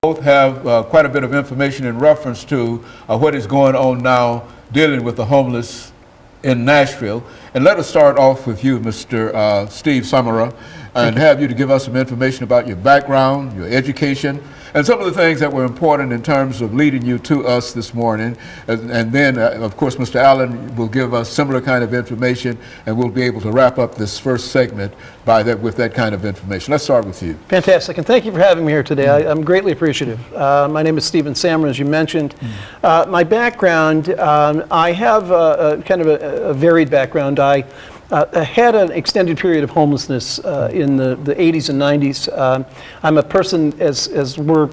Both have quite a bit of information in reference to what is going on now dealing with the homeless in Nashville. And let us start off with you, Mr. Steve Summerer, and have you to give us some information about your background, your education, and some of the things that were important in terms of leading you to us this morning. And then, of course, Mr. Allen will give us similar kind of information, and we'll be able to wrap up this first segment with that kind of information. Let's start with you. Fantastic, and thank you for having me here today. I'm greatly appreciative. My name is Stephen Sammer, as you mentioned. My background, I have kind of a varied background. I had an extended period of homelessness in the 80s and 90s. I'm a person, as we're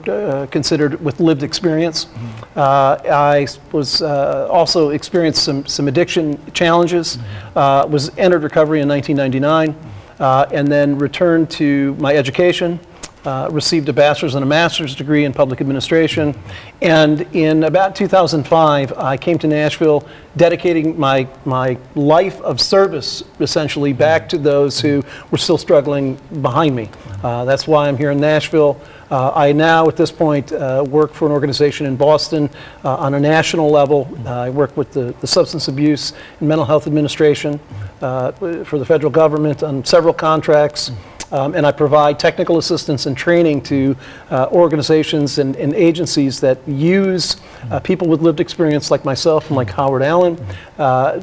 considered, with lived experience. I was also experienced some addiction challenges, was entered recovery in 1999, and then returned to my education. Received a bachelor's and a master's degree in public administration, and in about 2005 I came to Nashville, dedicating my life of service essentially back to those who were still struggling behind me. That's why I'm here in Nashville. I now at this point work for an organization in Boston on a national level. I work with the Substance Abuse and Mental Health Administration for the federal government on several contracts. And I provide technical assistance and training to organizations and agencies that use people with lived experience like myself and like Howard Allen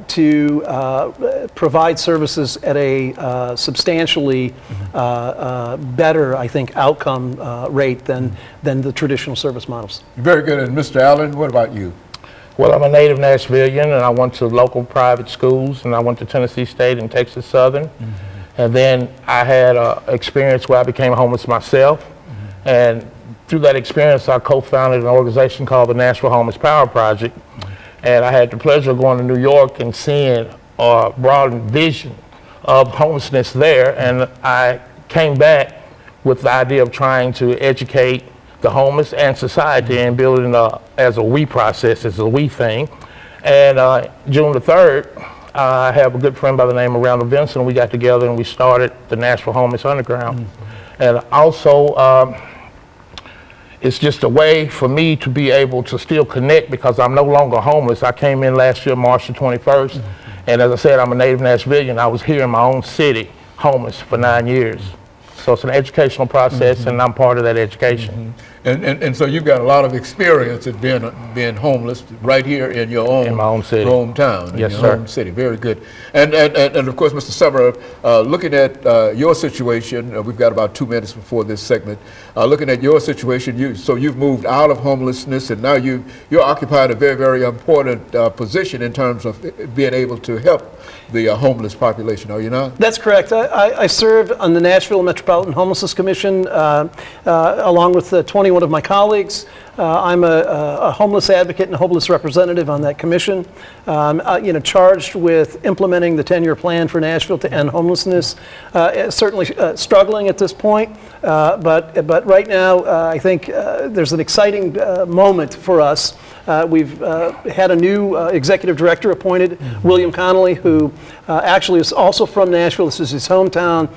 to provide services at a substantially better, I think, outcome rate than the traditional service models. Very good. And Mr. Allen, what about you? Well, I'm a native Nashvilleian, and I went to local private schools, and I went to Tennessee State and Texas Southern. And then I had an experience where I became homeless myself. And through that experience, I co-founded an organization called the Nashville Homeless Power Project. And I had the pleasure of going to New York and seeing a broadened vision of homelessness there. And I came back with the idea of trying to educate the homeless and society and building as a we process, as a we thing. And June the 3rd, I have a good friend by the name of Randall Vinson. We got together and we started the Nashville Homeless Underground. And also, it's just a way for me to be able to still connect because I'm no longer homeless. I came in last year, March the 21st. And as I said, I'm a native Nashvilleian. I was here in my own city, homeless for 9 years. So it's an educational process, and I'm part of that education. And so you've got a lot of experience at being homeless right here in your own, in my own city, hometown. Yes, in your sir. Home city. Very good. And of course, Mr. Summer, looking at your situation, we've got about 2 minutes before this segment. Looking at your situation, you've moved out of homelessness, and now you're occupied a very, very important position in terms of being able to help the homeless population. Are you not? That's correct. I serve on the Nashville Metropolitan Homelessness Commission along with 21 of my colleagues. I'm a homeless advocate and a homeless representative on that commission, charged with implementing the 10-year plan for Nashville to end homelessness. Certainly struggling at this point, but right now I think there's an exciting moment for us. We've had a new executive director appointed, William Connolly, who actually is also from Nashville. This is his hometown,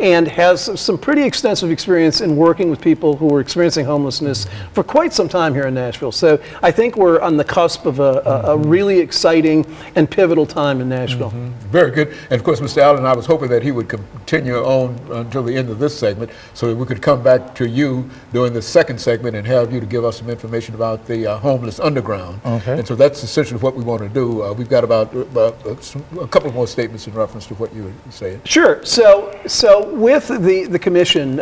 and has some pretty extensive experience in working with people who are experiencing homelessness for quite some time here in Nashville. So I think we're on the cusp of a really exciting and pivotal time in Nashville. Very good. And of course, Mr. Allen, I was hoping that he would continue on until the end of this segment so that we could come back to you during the second segment and have you to give us some information about the homeless underground. And so that's essentially what we want to do. We've got about a couple more statements in reference to what you were saying. Sure. So with the commission,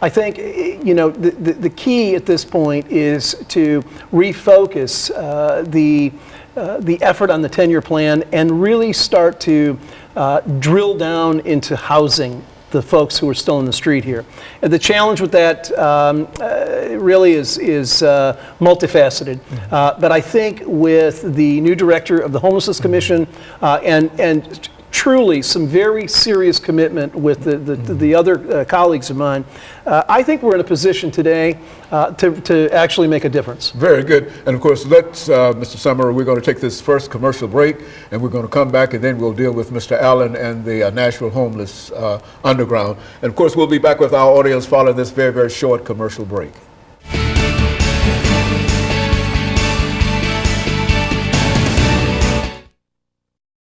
I think the key at this point is to refocus the effort on the 10-year plan and really start to drill down into housing the folks who are still in the street here. And the challenge with that really is multifaceted. But I think with the new director of the Homelessness Commission and truly some very serious commitment with the other colleagues of mine, I think we're in a position today to actually make a difference. Very good. And of course, Mr. Summer, we're going to take this first commercial break, and we're going to come back, and then we'll deal with Mr. Allen and the Nashville Homeless Underground. And of course, we'll be back with our audience following this very, very short commercial break. Thank you.